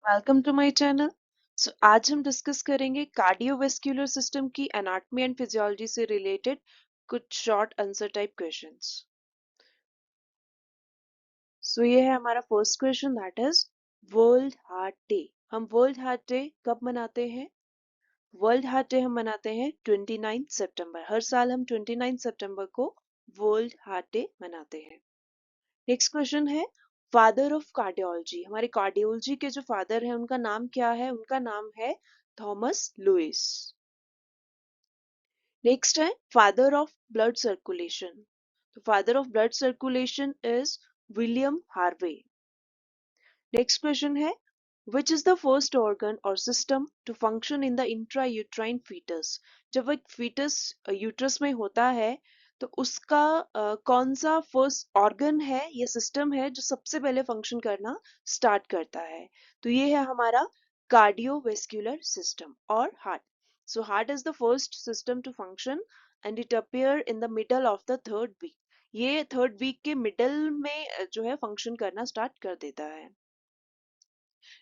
Welcome to my channel. आज हम discuss करेंगे कार्डियोवेस्कुलर सिस्टम की एनाटॉमी एंड फिजियोलॉजी से रिलेटेड कुछ शॉर्ट आंसर टाइप क्वेश्चंस। ये है हमारा first question, that is world heart day. हम वर्ल्ड हार्ट डे कब मनाते हैं? वर्ल्ड हार्ट डे हम मनाते हैं 29 सितंबर। हर साल हम 29 सितंबर को वर्ल्ड हार्ट डे मनाते हैं। नेक्स्ट क्वेश्चन है फादर ऑफ कार्डियोलॉजी। हमारे कार्डियोलॉजी के जो फादर है उनका नाम क्या है? उनका नाम है थॉमस लुइस। नेक्स्ट है फादर ऑफ ब्लड सर्कुलेशन। तो father of blood circulation is William Harvey. Next question है which is the first organ और system to function in the intrauterine foetus. जब एक फीटस यूट्रस में होता है तो उसका कौन सा फर्स्ट ऑर्गन है या सिस्टम है जो सबसे पहले फंक्शन करना स्टार्ट करता है? तो ये है हमारा कार्डियोवेस्कुलर सिस्टम और heart. So heart is the first system to function and it appear in the middle of the third week. ये थर्ड वीक के मिडल में जो है फंक्शन करना स्टार्ट कर देता है।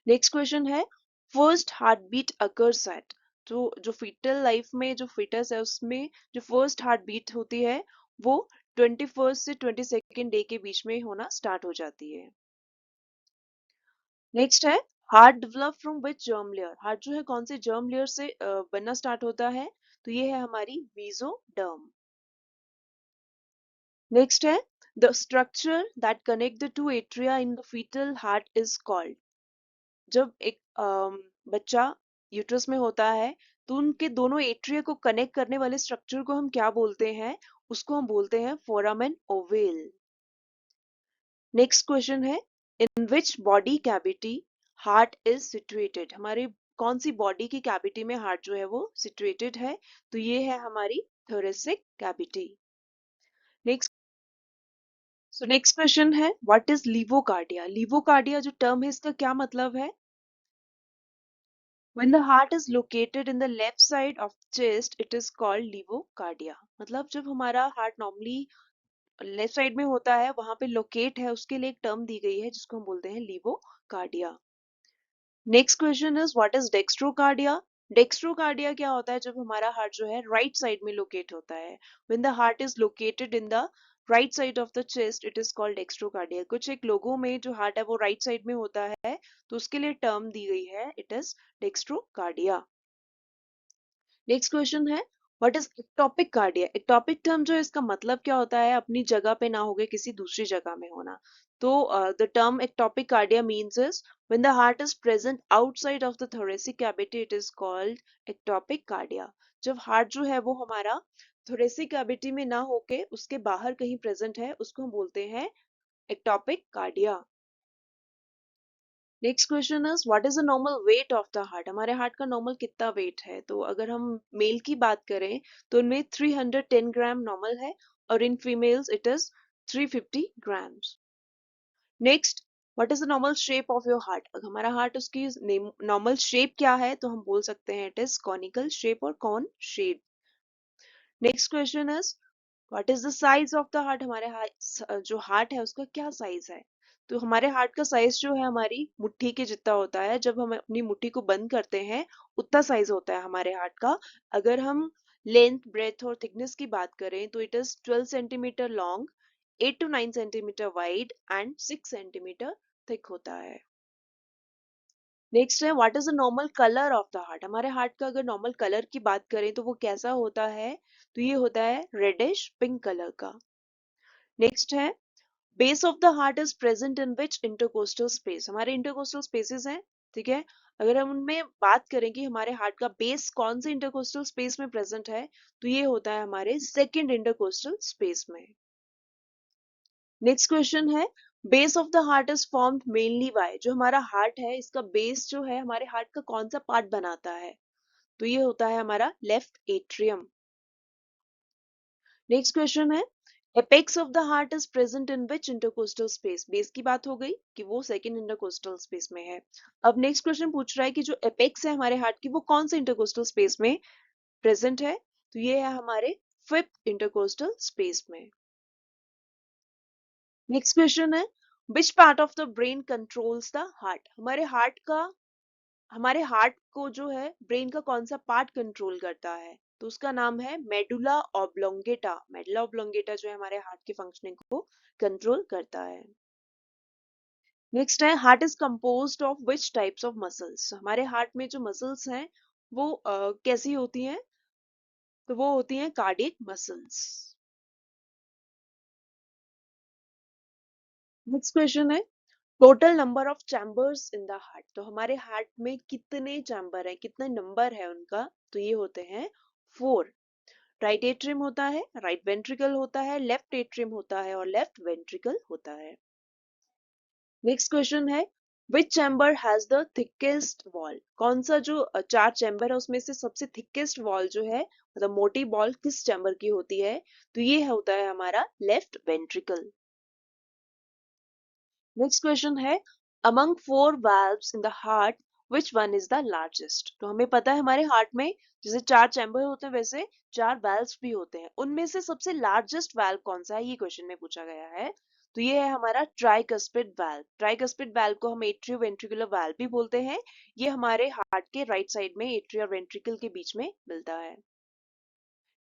नेक्स्ट क्वेश्चन है first heart beat occurs at. तो जो फीटल लाइफ में जो फीटस है उसमें जो फर्स्ट हार्ट बीट होती है वो 21st से 22nd डे के बीच में होना स्टार्ट हो जाती है। नेक्स्ट है heart develop from which germ layer. Heart जो है कौन से जर्म लेयर से बनना स्टार्ट होता है? तो ये है हमारी मीजोडर्म। नेक्स्ट है the structure that connect the two atria in the fetal heart is called. जब एक बच्चा यूट्रस में होता है तो उनके दोनों एट्रिया को कनेक्ट करने वाले स्ट्रक्चर को हम क्या बोलते हैं? उसको हम बोलते हैं फोरामेन ओवेल। नेक्स्ट क्वेश्चन है in which body cavity heart is situated. हमारी कौन सी बॉडी की कैविटी में हार्ट जो है वो सिचुएटेड है? तो ये है हमारी thoracic cavity. Next next question है व्हाट इज लीवोकार्डिया। लीवोकार्डिया जो टर्म है इसका क्या मतलब है? When the heart is located in the left side of chest, it is called levocardia। मतलब जब हमारा हार्ट नॉर्मली लेफ्ट साइड में होता है वहां पे लोकेट है उसके लिए एक टर्म दी गई है जिसको हम बोलते हैं levocardia. Next question is what is dextrocardia. Dextrocardia क्या होता है? जब हमारा हार्ट जो है राइट साइड में लोकेट होता है। When the heart is located in the right side of the chest it is called dextrocardia. कुछ एक लोगों में जो हार्ट है वो राइट साइड में होता है तो उसके लिए टर्म दी गई है, it is dextrocardia. Next question है what is ectopic cardia. Ectopic term जो है इसका मतलब क्या होता है? अपनी जगह पे ना होके किसी दूसरी जगह में होना। तो the term ectopic cardia means is when the heart is present outside of the thoracic cavity it is called ectopic cardia. जब हार्ट जो है वो हमारा थोरेसिक कैविटी में ना होके उसके बाहर कहीं प्रेजेंट है उसको हम बोलते हैं ectopic cardia. Next question is what is the normal weight of the heart. हमारे हार्ट का नॉर्मल कितना वेट है? तो अगर हम मेल की बात करें तो उनमें 310 ग्राम नॉर्मल है और in females it is 350 grams. Next what is the normal shape of your heart. अगर हमारा हार्ट उसकी नॉर्मल शेप क्या है तो हम बोल सकते हैं इट इज कॉनिकल शेप और cone shape. Next question is what is the size of the heart. हमारे जो हार्ट है उसका क्या साइज है? तो हमारे हार्ट का साइज जो है हमारी मुट्ठी के जितना होता है। जब हम अपनी मुट्ठी को बंद करते हैं उतना साइज होता है हमारे हार्ट का। अगर हम लेंथ ब्रेथ और थिकनेस की बात करें तो it is 12 centimetre long, 8 to 9 centimetre wide and 6 centimetre thick होता है। नेक्स्ट है what is the normal colour of the heart. हमारे हार्ट का अगर नॉर्मल कलर की बात करें तो वो कैसा होता है? तो ये होता है रेडिश पिंक कलर का। नेक्स्ट है base of the heart is present in which intercostal space. हमारे इंटरकोस्टल स्पेसेस हैं, ठीक है। अगर हम उनमें बात करें कि हमारे हार्ट का बेस कौन से इंटरकोस्टल स्पेस में प्रेजेंट है तो ये होता है हमारे सेकेंड इंटरकोस्टल स्पेस में। नेक्स्ट क्वेश्चन है base of the heart is formed mainly by. जो हमारा हार्ट है इसका बेस जो है हमारे हार्ट का कौन सा पार्ट बनाता है? तो ये होता है हमारा लेफ्ट एट्रियम। नेक्स्ट क्वेश्चन है apex of the heart is present in which intercostal space. Base की बात हो गई कि वो सेकंड इंटरकोस्टल स्पेस में है। अब नेक्स्ट क्वेश्चन पूछ रहा है कि जो एपेक्स है हमारे हार्ट की वो कौन से इंटरकोस्टल स्पेस में प्रेजेंट है? तो ये है हमारे फिफ्थ इंटरकोस्टल स्पेस में। नेक्स्ट क्वेश्चन है which part of the brain controls the heart. हमारे हार्ट का हमारे हार्ट को जो है ब्रेन का कौन सा पार्ट कंट्रोल करता है, तो उसका नाम है मेडुला ऑब्लोंगेटा। मेडुला ऑब्लोंगेटा जो है हमारे हार्ट की फंक्शनिंग को कंट्रोल करता है। नेक्स्ट है heart is composed of which types of muscles. हमारे हार्ट में जो मसल्स हैं वो कैसी होती हैं, तो वो होती हैं कार्डियक मसल्स। नेक्स्ट क्वेश्चन है total number of chambers in the heart. तो हमारे हार्ट में कितने चैम्बर है, कितने नंबर है उनका, तो ये होते हैं 4। राइट एट्रियम होता है, राइट वेंट्रिकल होता है, लेफ्ट एट्रियम होता है और लेफ्ट वेंट्रिकल होता है। नेक्स्ट क्वेश्चन है which chamber has the thickest wall. कौन सा जो 4 चैम्बर है उसमें से सबसे थिकेस्ट वॉल जो है, मतलब मोटी वॉल किस चैम्बर की होती है, तो ये होता है हमारा लेफ्ट वेंट्रिकल। नेक्स्ट क्वेश्चन है among 4 valves in the heart which one is the largest. तो हमें पता है हमारे हार्ट में जैसे 4 चैम्बर होते हैं वैसे 4 valves भी होते हैं, उनमें से सबसे लार्जेस्ट वाल्व कौन सा है, ये क्वेश्चन में पूछा गया है। तो ये है हमारा ट्राइकस्पिड वाल्व। ट्राइकस्पिड वाल्व को हम एट्रियो वेंट्रिकुलर वाल्व भी बोलते हैं। ये हमारे हार्ट के राइट साइड में एट्रियो और वेंट्रिकल के बीच में मिलता है।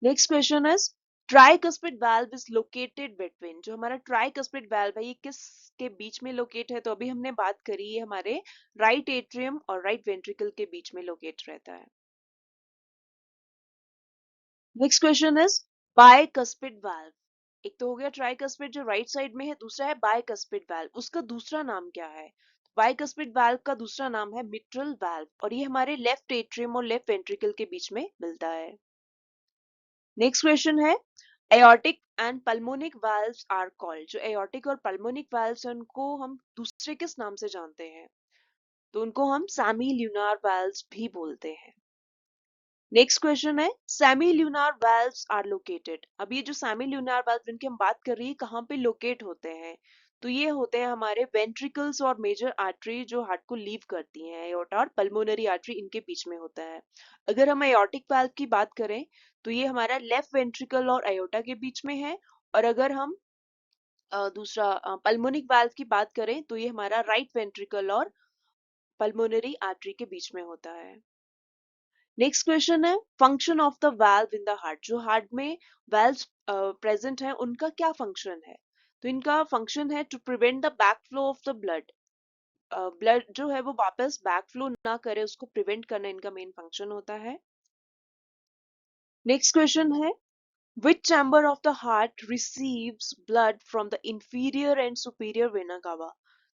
Next question is tricuspid valve is located between. जो हमारा ट्राइकस्पिड वाल्व है ये किस के बीच में लोकेट है, तो अभी हमने बात करी ये हमारे राइट एट्रियम और राइट वेंट्रिकल के बीच में लोकेट रहता है। Next question is bicuspid valve. एक तो हो गया ट्राइकस्पिड जो राइट साइड में है, दूसरा है बाइकस्पिड वाल्व, उसका दूसरा नाम क्या है। बाइकस्पिड वाल्व का दूसरा नाम है मिट्रल वाल्व और ये हमारे लेफ्ट एट्रियम और लेफ्ट वेंट्रिकल के बीच में मिलता है। नेक्स्ट क्वेश्चन है aortic and pulmonic valves are called. जो एयोर्टिक और पल्मोनिक वाल्व्स हैं उनको हम दूसरे किस नाम से जानते हैं, तो उनको हम सेमी ल्यूनार वाल्व्स भी बोलते हैं। नेक्स्ट क्वेश्चन है सेमी ल्यूनार वाल्व्स आर लोकेटेड। अब ये जो सेमी ल्यूनार वाल्व जिनकी हम बात कर रही है कहाँ पे लोकेट होते हैं, तो ये होते हैं हमारे वेंट्रिकल्स और मेजर आर्टरी जो हार्ट को लीव करती हैं, एयोर्टा और पल्मोनरी आर्टरी इनके बीच में होता है। अगर हम एयोर्टिक वाल्व की बात करें तो ये हमारा लेफ्ट वेंट्रिकल और एयोर्टा के बीच में है, और अगर हम दूसरा पल्मोनिक वाल्व की बात करें तो ये हमारा राइट वेंट्रिकल और पल्मोनरी आर्टरी के बीच में होता है। नेक्स्ट क्वेश्चन है function of the valve in the heart. जो हार्ट में वाल्व्स प्रेजेंट है उनका क्या फंक्शन है, तो इनका फंक्शन है to prevent the back flow of the blood. Blood जो है वो वापस बैक फ्लो ना करे उसको प्रिवेंट करना इनका मेन फंक्शन होता है। नेक्स्ट क्वेश्चन है which chamber of the heart receives blood from the inferior and superior vena cava।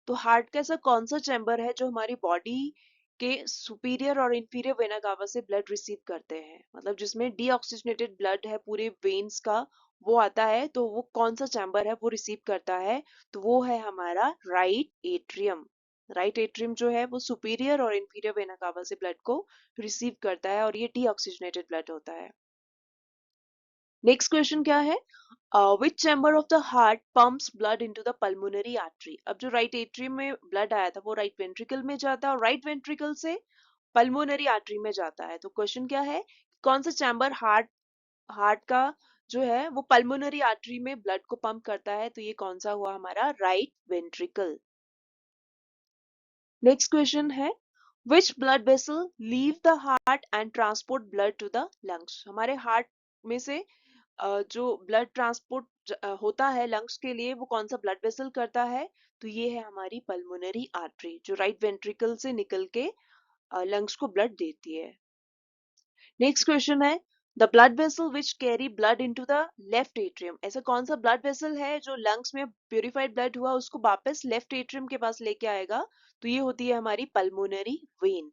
तो हार्ट का ऐसा कौन सा चैम्बर है जो हमारी बॉडी के सुपीरियर और इंफीरियर वेना कावा से ब्लड रिसीव करते हैं, मतलब जिसमें डीऑक्सीजनेटेड ब्लड है पूरे वेन्स का वो आता है, तो वो कौन सा चैम्बर है वो रिसीव करता है, तो वो है हमारा राइट एट्रियम। राइट एट्रियम जो है वो सुपीरियर और इंफीरियर वेना कावा से ब्लड को रिसीव करता है और ये डीऑक्सीजनेटेड ब्लड होता है। नेक्स्ट क्वेश्चन क्या है which chamber of the heart pumps blood into the pulmonary artery. अब जो राइट एट्रियम में ब्लड आया था वो राइट वेंट्रिकल में जाता है और राइट वेंट्रिकल से पल्मोनरी आर्टरी में जाता है। तो क्वेश्चन क्या है कौन सा चैम्बर हार्ट हार्ट का जो है वो पल्मोनरी आर्टरी में ब्लड को पंप करता है, तो ये कौन सा हुआ हमारा राइट वेंट्रिकल। नेक्स्ट क्वेश्चन है which blood vessel leave the heart and transport blood to the lungs. हमारे हार्ट में से जो ब्लड ट्रांसपोर्ट होता है लंग्स के लिए वो कौन सा ब्लड वेसल करता है, तो ये है हमारी पल्मोनरी आर्टरी जो राइट वेंट्रिकल से निकल के लंग्स को ब्लड देती है। नेक्स्ट क्वेश्चन है the blood vessel which carry blood into the left atrium. ऐसा कौन सा ब्लड वेसल है जो लंग्स में प्यूरिफाइड ब्लड हुआ उसको वापस लेफ्ट एट्रियम के पास लेके आएगा, तो ये होती है हमारी पल्मोनरी वेन।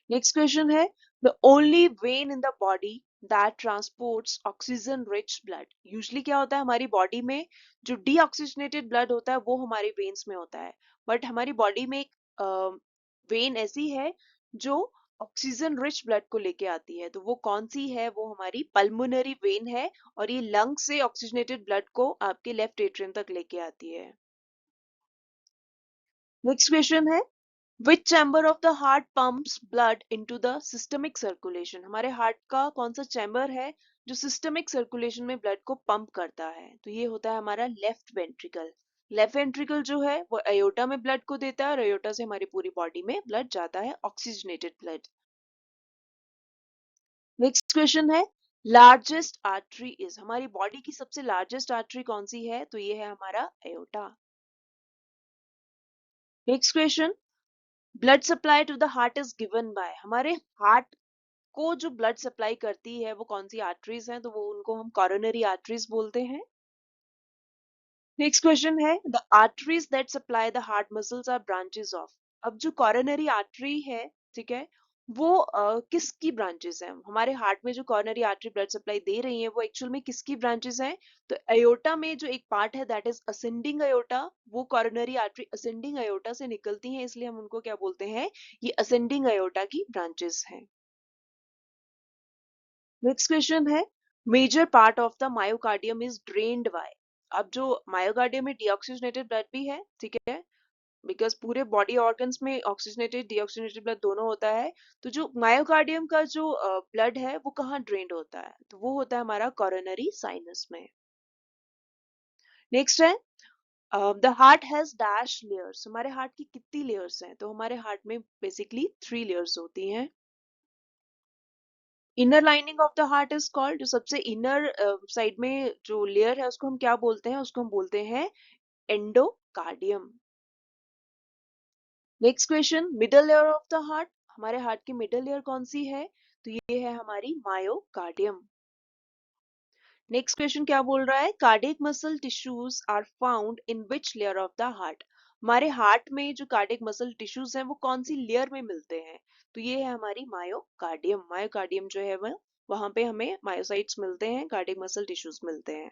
नेक्स्ट क्वेश्चन है the only when in the body that transports oxygen rich blood. Usually क्या होता है हमारी बॉडी में जो डीऑक्सीजनेटेड ब्लड होता है वो हमारी वेन्स में होता है, बट हमारी बॉडी में एक वेन ऐसी है जो ऑक्सीजन रिच ब्लड को लेके आती है, तो वो कौन सी है, वो हमारी पल्मोनरी वेन है और ये लंग से ऑक्सीजनेटेड ब्लड को आपके लेफ्ट एट्रियम तक लेके आती है। नेक्स्ट क्वेश्चन है which chamber of the heart pumps blood into the systemic circulation. हमारे हार्ट का कौन सा चैम्बर है जो सिस्टमिक सर्कुलेशन में ब्लड को पंप करता है, तो ये होता है हमारा लेफ्ट वेंट्रिकल। लेफ्ट वेंट्रिकल जो है वो अयोटा में ब्लड को देता है और अयोटा से हमारी पूरी बॉडी में ब्लड जाता है, ऑक्सीजनेटेड ब्लड। नेक्स्ट क्वेश्चन है, लार्जेस्ट आर्टरी इज, हमारी बॉडी की सबसे लार्जेस्ट आर्टरी कौन सी है? तो ये है हमारा aorta. Next question, blood supply to the heart is given by, हमारे हार्ट को जो ब्लड सप्लाई करती है वो कौन सी आर्टरीज हैं? तो वो उनको हम कॉरोनरी आर्टरीज बोलते हैं। नेक्स्ट क्वेश्चन है, the arteries that supply the heart muscles are branches of, अब जो कॉरोनरी आर्टरी है, ठीक है, वो किसकी ब्रांचेस हैं? हमारे हार्ट में जो कॉरोनरी आर्टरी ब्लड सप्लाई दे रही है वो एक्चुअल में किसकी ब्रांचेस हैं? तो अयोटा में जो एक पार्ट है दैट इज असेंडिंग अयोटा, वो कॉरोनरी आर्टरी असेंडिंग अयोटा से निकलती है, इसलिए हम उनको क्या बोलते हैं? ये असेंडिंग अयोटा की ब्रांचेस हैं। नेक्स्ट क्वेश्चन है, major part of the myocardium is drained by, अब जो मायोकार्डियम में डीऑक्सीजनेटेड ब्लड भी है, ठीक है, बिकॉज पूरे बॉडी ऑर्गन्स में ऑक्सीजनेटेड डीऑक्सीजनेटेड ब्लड दोनों होता है, तो जो मायोकार्डियम का जो ब्लड है वो कहाँ ड्रेन्ड होता है? तो वो होता है हमारा कोरोनरी साइनस में। नेक्स्ट है, the heart has dash layers, हमारे हार्ट की कितनी लेयर्स हैं? तो हमारे हार्ट में बेसिकली 3 लेयर्स होती हैं। Inner lining of the heart is called, जो सबसे इनर साइड में जो लेयर है उसको हम क्या बोलते हैं? उसको हम बोलते हैं endocardium. Next question, middle layer of the heart, हमारे हार्ट की मिडल लेयर कौन सी है? तो ये है हमारी मायोकार्डियम। नेक्स्ट क्वेश्चन क्या बोल रहा है, cardiac muscle tissues are found in which layer of the heart, हमारे हार्ट में जो कार्डियक मसल टिश्यूज हैं वो कौन सी लेयर में मिलते हैं? तो ये है हमारी मायोकार्डियम, मायोकार्डियम जो है वह वहां पे हमें मायोसाइट्स मिलते हैं, कार्डियक मसल टिश्यूज मिलते हैं।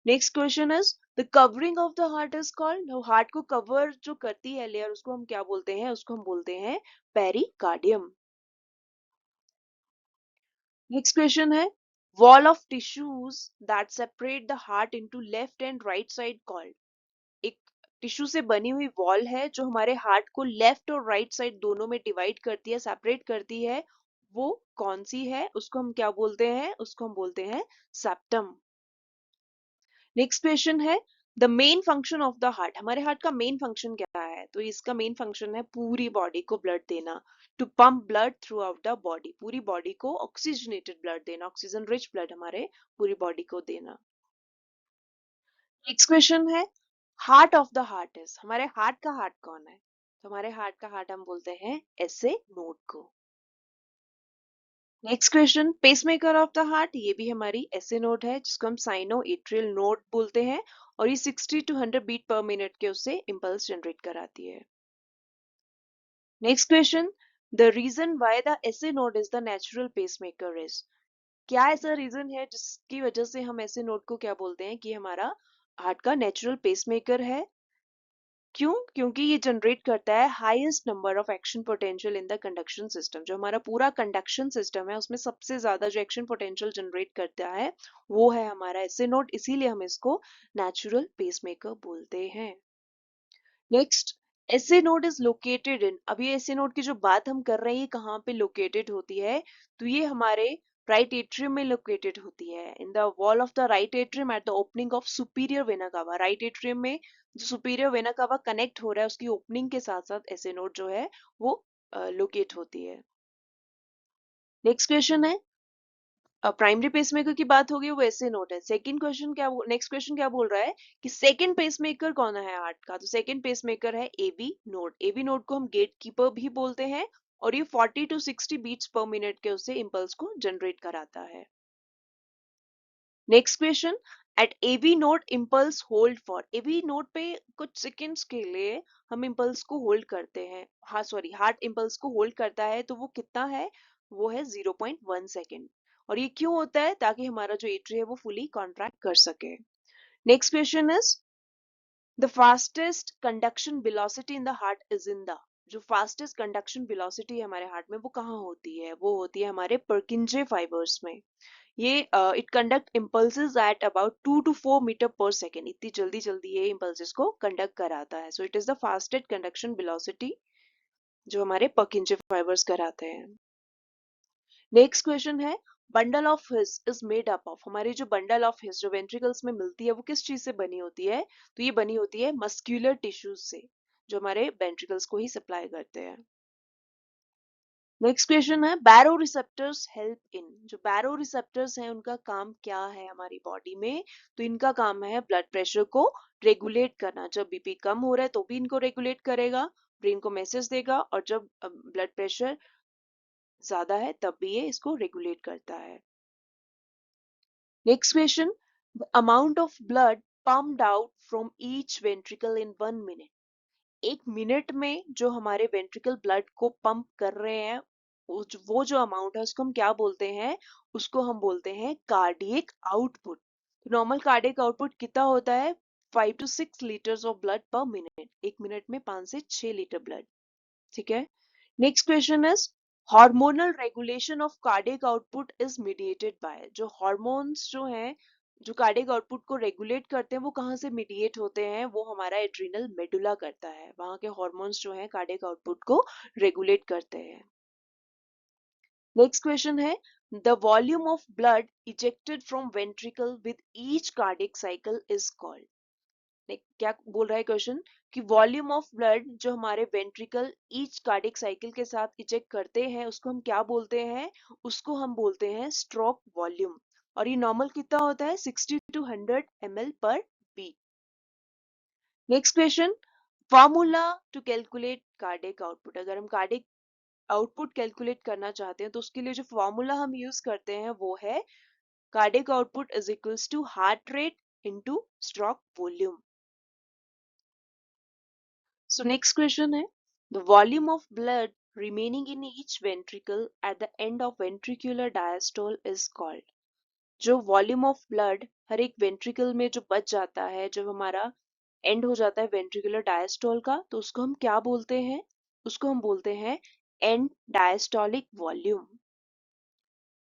Next question is, the covering of the heart is called, heart को कवर जो करती है लेयर उसको हम क्या बोलते हैं? उसको हम बोलते हैं पेरिकार्डियम। नेक्स्ट क्वेश्चन है, wall of tissues that separate the heart into left and right side called, एक टिश्यू से बनी हुई वॉल है जो हमारे हार्ट को लेफ्ट और राइट साइड दोनों में डिवाइड करती है, सेपरेट करती है, वो कौन सी है? उसको हम क्या बोलते हैं? उसको हम बोलते हैं सेप्टम। नेक्स्ट क्वेश्चन है, the main function of the heart, हमारे हार्ट का मेन फंक्शन क्या है? तो इसका मेन फंक्शन है पूरी बॉडी को ब्लड देना, to pump blood throughout the body, पूरी बॉडी को ऑक्सीजनेटेड ब्लड देना, ऑक्सीजन रिच ब्लड हमारे पूरी बॉडी को देना। नेक्स्ट क्वेश्चन है, heart of the heart is, हमारे हार्ट का हार्ट कौन है? तो हमारे हार्ट का हार्ट हम बोलते हैं ऐसे नोड को। Next question, pacemaker of the heart, ये भी हमारी ऐसे नोड है जिसको हम साइनो एट्रियल नोड बोलते हैं, और ये 60 to 100 बीट पर मिनट के उससे इंपल्स जनरेट कराती है। Next question, the reason why the SA node is the natural pacemaker is, क्या ऐसा रीजन है जिसकी वजह से हम ऐसे नोड को क्या बोलते हैं कि हमारा हार्ट का नेचुरल पेसमेकर है? क्यों? क्योंकि ये जनरेट करता है highest number of action potential in the conduction system, जो हमारा पूरा कंडक्शन सिस्टम है उसमें सबसे ज्यादा जो एक्शन पोटेंशियल जनरेट करता है वो है हमारा ऐसे नोड, इसीलिए हम इसको नेचुरल पेसमेकर बोलते हैं। नेक्स्ट, ऐसे नोड इज लोकेटेड इन, अभी ऐसे नोड की जो बात हम कर रहे हैं कहाँ पे लोकेटेड होती है? तो ये हमारे राइट एट्रियम में लोकेटेड होती है, in the wall of the right atrium at the opening of superior vena cava, right atrium में जो सुपीरियर वेना कावा कनेक्ट हो रहा है उसकी ओपनिंग के साथ साथ ऐसे नोड जो है वो लोकेट होती है। नेक्स्ट क्वेश्चन है, प्राइमरी पेसमेकर की बात होगी वो ऐसे नोट है। सेकंड क्वेश्चन क्या, नेक्स्ट क्वेश्चन क्या बोल रहा है कि सेकंड पेसमेकर कौन है हार्ट का? तो सेकंड पेसमेकर है एवी नोड, एवी नोड को हम गेट कीपर भी बोलते हैं, और ये 40 to 60 बीट्स पर मिनट के उससे इंपल्स को जनरेट कराता है। Next question, at AV node impulse hold for, AV node पे कुछ सेकंड्स के लिए हम इंपल्स को होल्ड करते हैं, हाँ सॉरी हार्ट इंपल्स को होल्ड करता है, तो वो कितना है? वो है 0.1 सेकेंड, और ये क्यों होता है? ताकि हमारा जो एट्री है वो फुली कॉन्ट्रैक्ट कर सके। Next question is, the fastest conduction velocity in the heart is in the, जो फास्टेस्ट कंडक्शन वेलोसिटी है हमारे हार्ट में वो कहाँ होती है? वो होती है हमारे पर्किंजे फाइबर्स में। ये it conduct impulses at about 2 to 4 metre per second, इतनी जल्दी जल्दी ये इम्पल्सेस को कंडक्ट कराता है, so it is the fastest conduction velocity जो हमारे पर्किंजे फाइबर्स कराते हैं। नेक्स्ट क्वेश्चन है, bundle of His is made up of, हमारी जो बंडल ऑफ हिस जो वेंट्रिकल्स में मिलती है वो किस चीज से बनी होती है? तो ये बनी होती है मस्क्यूलर टिश्यूज से, जो हमारे वेंट्रिकल्स को ही सप्लाई करते हैं। नेक्स्ट क्वेश्चन है बैरो रिसेप्टर्स हेल्प इन, जो बैरो रिसेप्टर्स हैं उनका काम क्या है हमारी बॉडी में? तो इनका काम है ब्लड प्रेशर को रेगुलेट करना, जब बीपी कम हो रहा है तो भी इनको रेगुलेट करेगा, ब्रेन को मैसेज देगा, और जब ब्लड प्रेशर ज्यादा है तब भी ये इसको रेगुलेट करता है। Next question, the amount of blood pumped out from each ventricle in 1 minute, 1 minute में जो हमारे वेंट्रिकल ब्लड को पंप कर रहे हैं, वो जो अमाउंट है उसको हम क्या बोलते हैं? उसको हम बोलते हैं cardiac output. Normal cardiac output कितना होता है? 5 to 6 लीटर्स ऑफ ब्लड पर मिनट, 1 मिनट में 5 से 6 लीटर ब्लड। ठीक है। Next question is hormonal regulation of cardiac output is mediated by, जो हार्मोन्स जो हैं जो कार्डियक आउटपुट को रेगुलेट करते हैं वो कहाँ से मीडिएट होते हैं? वो हमारा एड्रिनल मेडुला करता है, वहां के हार्मोन्स जो हैं कार्डियक आउटपुट को रेगुलेट करते हैं। नेक्स्ट क्वेश्चन है the volume of blood ejected from ventricle with each cardiac cycle is called. क्या बोल रहा है क्वेश्चन कि वॉल्यूम ऑफ ब्लड जो हमारे वेंट्रिकल ईच कार्डियक साइकिल के साथ इजेक्ट करते हैं उसको हम क्या बोलते हैं? उसको हम बोलते हैं स्ट्रोक वॉल्यूम, और ये नॉर्मल कितना होता है? 60 to 100 ml per beat. Next question, formula to calculate cardiac output, अगर हम कार्डियक आउटपुट कैलकुलेट करना चाहते हैं तो उसके लिए जो फॉर्मूला हम यूज करते हैं वो है cardiac output is equals to heart rate into stroke volume. So next question है the volume of blood remaining in each ventricle at the end of ventricular diastole is called, जो volume of blood हर एक ventricle में जो बच जाता है जब हमारा एंड हो जाता है वेंट्रिकुलर डायस्टोल का, तो उसको हम क्या बोलते हैं? उसको हम बोलते हैं and diastolic volume.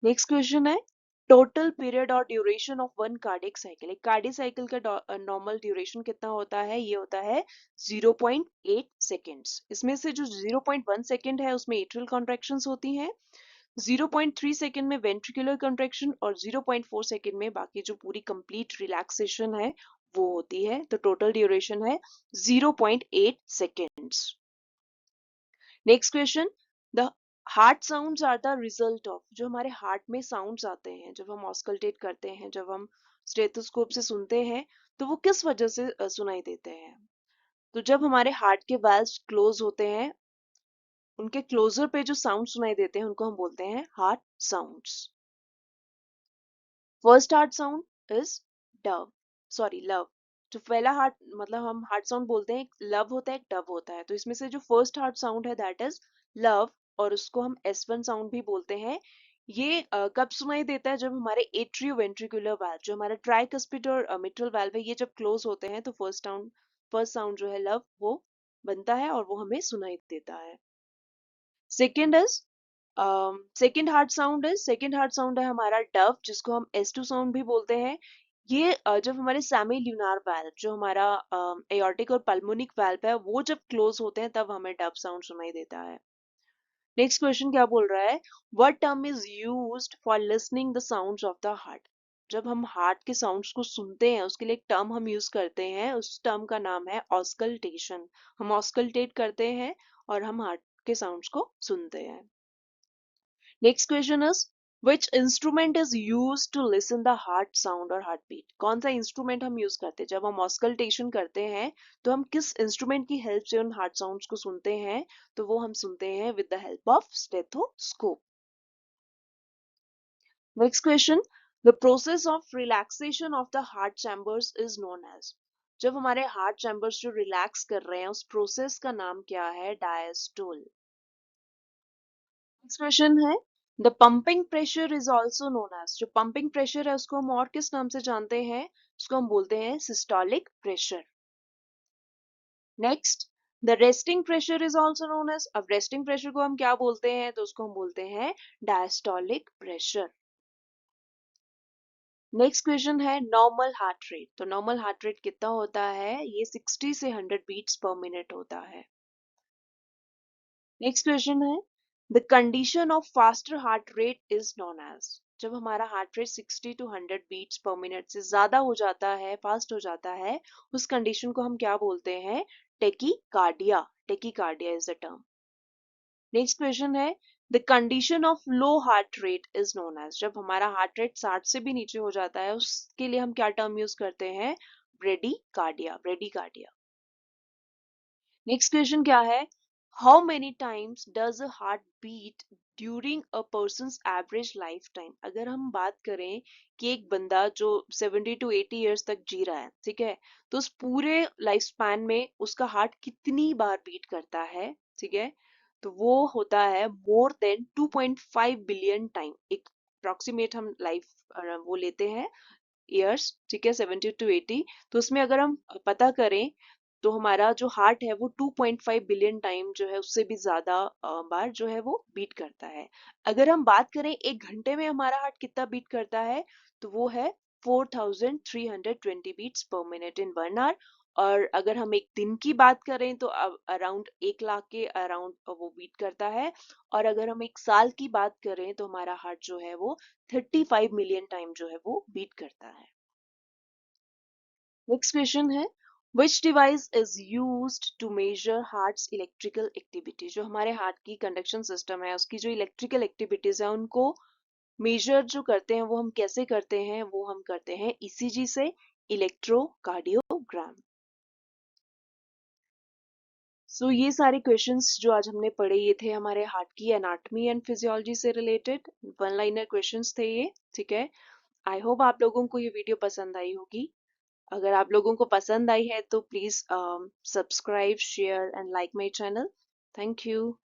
Next question है टोटल पीरियड और duration of one cardiac cycle, एक कार्डियक साइकिल का नॉर्मल ड्यूरेशन कितना होता है? ये होता है 0.8 सेकेंड्स। इसमें से जो 0.1 सेकेंड है उसमें एट्रियल कॉन्ट्रैक्शंस होती हैं, 0.3 सेकेंड में वेंट्रिकुलर कॉन्ट्रैक्शन, और 0.4 सेकेंड में बाकी जो पूरी कंप्लीट रिलैक्सेशन है वो होती है। तो टोटल ड्यूरेशन है 0.8 seconds. Next question, the heart sounds are the result of, जो हमारे हार्ट में साउंड्स आते हैं जब हम ऑस्कल्टेट करते हैं, जब हम स्टेथोस्कोप से सुनते हैं, तो वो किस वजह से सुनाई देते हैं? तो जब हमारे हार्ट के वाल्व्स क्लोज होते हैं, उनके क्लोजर पे जो साउंड सुनाई देते हैं उनको हम बोलते हैं heart sounds. First heart sound is Dove, sorry love, जो पहला हार्ट मतलब हम हार्ट साउंड बोलते हैं, एक लव होता है एक डव होता है, तो इसमें से जो फर्स्ट हार्ट साउंड है दैट इज लव, और उसको हम S1 साउंड भी बोलते हैं। ये कब सुनाई देता है? जब हमारे एट्रियो वेंट्रिकुलर वाल्व, जो हमारा ट्राइकस्पिड और मिट्रल वाल्व है, ये जब क्लोज होते हैं तो फर्स्ट साउंड जो है लव वो बनता है और वो हमें सुनाई देता है। Second is second heart sound है हमारा डव, जिसको हम S2 साउंड भी बोलते हैं। ये जब हमारे सेमी ल्यूनार वाल्व, जो हमारा एयोर्टिक और पल्मोनिक वाल्व है, वो जब क्लोज होते हैं तब हमें डव साउंड सुनाई देता है। नेक्स्ट क्वेश्चन क्या बोल रहा है, what term is used for listening the sounds of the heart, जब हम हार्ट के साउंड्स को सुनते हैं उसके लिए एक टर्म हम यूज करते हैं, उस टर्म का नाम है ऑस्कल्टेशन। हम ऑस्कल्टेट करते हैं और हम हार्ट के साउंड्स को सुनते हैं। Next question is which instrument is use to listen the heart sound और हार्ट बीट, कौन सा इंस्ट्रूमेंट हम यूज करते हैं जब हम ऑस्कल्टेशन करते हैं? तो हम किस इंस्ट्रूमेंट की हेल्प से उन हार्ट साउंड्स को सुनते हैं? तो वो हम सुनते हैं with the help of stethoscope. Next question, the process of relaxation of the heart chambers is known as, जब हमारे हार्ट चैम्बर्स जो रिलैक्स कर रहे हैं उस प्रोसेस का नाम क्या है? डायस्टोल। नेक्स्ट क्वेश्चन है the pumping pressure is also known as, जो पंपिंग प्रेशर है उसको हम और किस नाम से जानते हैं? उसको हम बोलते हैं systolic pressure. Next, the resting pressure is also known as, अब रेस्टिंग प्रेशर को हम क्या बोलते हैं? तो उसको हम बोलते हैं डायस्टोलिक प्रेशर। नेक्स्ट क्वेश्चन है नॉर्मल हार्ट रेट, तो नॉर्मल हार्ट रेट कितना होता है? ये 60 से 100 बीट्स पर मिनट होता है। नेक्स्ट क्वेश्चन है the condition of faster heart rate is known as, जब हमारा heart rate 60 to 100 beats per minute से ज्यादा हो जाता है, फास्ट हो जाता है, उस कंडीशन को हम क्या बोलते हैं? Tachycardia. Tachycardia is the term. Next question है, the condition of low heart rate is known as. जब हमारा हार्ट रेट 60 से भी नीचे हो जाता है, उसके लिए हम क्या टर्म यूज करते हैं? ब्रेडीकार्डिया। ब्रेडीकार्डिया। नेक्स्ट क्वेश्चन क्या है? How many times does a heart beat during a person's average lifetime? अगर हम बात करें कि एक बंदा जो 70 टू 80 ईयर्स तक जी रहा है, ठीक है, तो उस पूरे लाइफ स्पैन में उसका हार्ट कितनी बार बीट करता है? ठीक है, तो वो होता है मोर देन 2.5 बिलियन टाइम। एक अप्रोक्सीमेट हम लाइफ वो लेते हैं, ईयर्स, ठीक है, 70 टू 80। तो उसमें अगर हम पता करें तो हमारा जो हार्ट है वो 2.5 बिलियन टाइम जो है उससे भी ज्यादा बार जो है वो बीट करता है। अगर हम बात करें एक घंटे में हमारा हार्ट कितना बीट करता है, तो वो है 4320 beats per minute in 1 our. और अगर हम एक दिन की बात करें तो अराउंड 1 लाख के अराउंड वो बीट करता है। और अगर हम एक साल की बात करें तो हमारा हार्ट जो है वो 35 मिलियन टाइम जो है वो बीट करता है। नेक्स्ट क्वेश्चन है, which device is used to measure heart's electrical activity? जो हमारे हार्ट की कंडक्शन सिस्टम है उसकी जो इलेक्ट्रिकल एक्टिविटीज है उनको मेजर जो करते हैं वो हम कैसे करते हैं? वो हम करते हैं ईसीजी से, इलेक्ट्रोकार्डियोग्राम। सो ये सारे क्वेश्चंस जो आज हमने पढ़े ये थे हमारे हार्ट की एनाटॉमी एंड फिजियोलॉजी से रिलेटेड वन लाइनर क्वेश्चंस थे ये, ठीक है। आई होप आप लोगों को ये वीडियो पसंद आई होगी। अगर आप लोगों को पसंद आई है तो please subscribe, share and like my channel. Thank you.